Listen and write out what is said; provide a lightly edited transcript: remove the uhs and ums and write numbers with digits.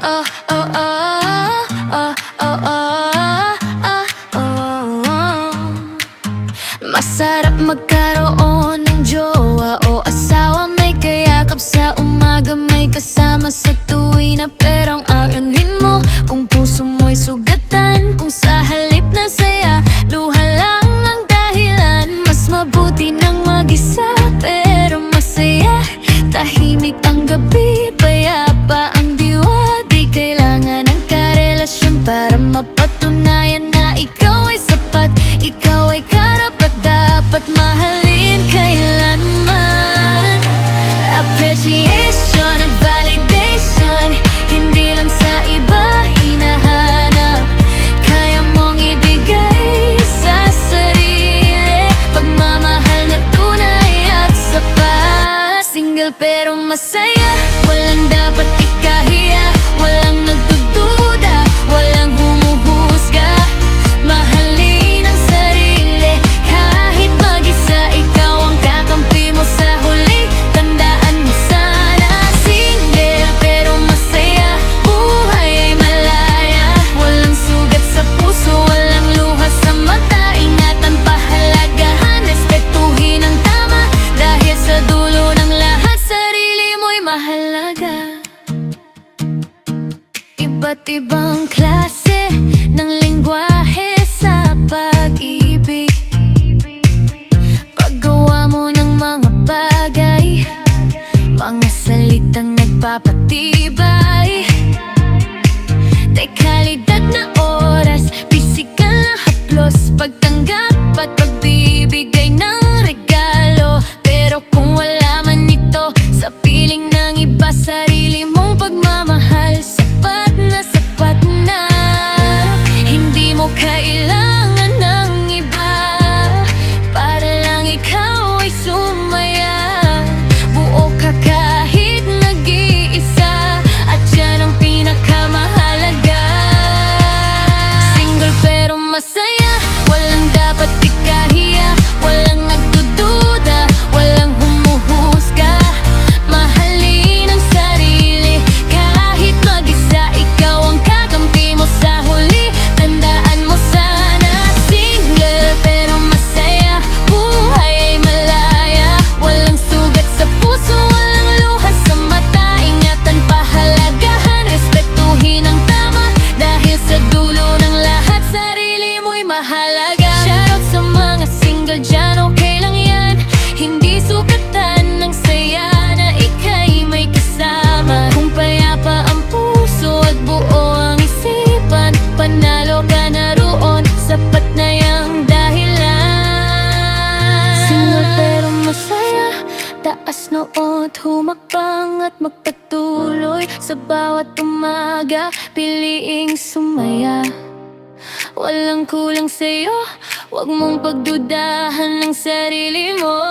Oh, oh, oh, oh, oh, oh, oh, oh. Masarap magkaroon ng jowa o asawa, may kayakap sa umaga, may kasama sa tuwi na perang aanin mo. Kung puso mo'y sugatan, kung sa halip na saya, luha lang ang dahilan. Mas mabuti nang mag-isa pero masaya, tahimik ang gabi, payapa ang diwa. Di kailangan ng karelasyon para mapatunayan na ikaw ay sapat, ikaw ay karapat-dapat mahalin kailanman. Appreciation at validation, hindi lang sa iba hinahanap, kaya mong ibigay sa sarili. Pagmamahal na tunay at sapat. Single pero masaya, walang dapat ikahiya, walang nagdududa, walang humuhusga. Mahalin ang sarili, kahit mag-isa, ikaw ang kakampi mo sa huli. Tandaan mo sana, single pero masaya, buhay ay malaya. Walang sugat sa puso, walang luha sa mata. Ingatan, pahalagahan, respetuhin ang tama, dahil sa dulo ng lahat, sarili mo'y mahalaga. Iba't ibang klase ng lengguwahe sa pag-ibig, paggawa mo ng mga bagay, mga salitang nagpapatibay. Dekalidad na oras, pisikal na haplos, pagtanggap at pagbibigay ng regalo. Pero kung wala man ito sa piling ng iba, sarili mong pagmamahal, sapat na. Hindi mo kailangan ng iba para lang ikaw ay sumaya. Buo ka kahit nag-iisa, at yan ang pinakamahalaga. Single pero masaya, walang dapat ikahiya, walang nagdududa, walang humuhusga. Mahalin ang sarili, kahit mag-isa, ikaw ang kakampi mo sa huli. Tandaan mo sana, single pero masaya, buhay ay malaya. Walang sugat sa puso, walang luha sa mata. Ingatan, pahalagahan, respetuhin ang tama, dahil sa dulo ng lahat, sarili mo'y mahalaga. Shoutout sa mga single dyan, okay lang yan, hindi sukatan ng saya na ika'y may kasama. Kung payapa ang puso at buo ang isipan, panalo ka na roon, sapat na yang dahilan. Single pero masaya, taas noot, humakbang at magpatuloy. Sa bawat umaga, piliing sumaya. Walang kulang sa'yo, huwag mong pagdudahan ng sarili mo.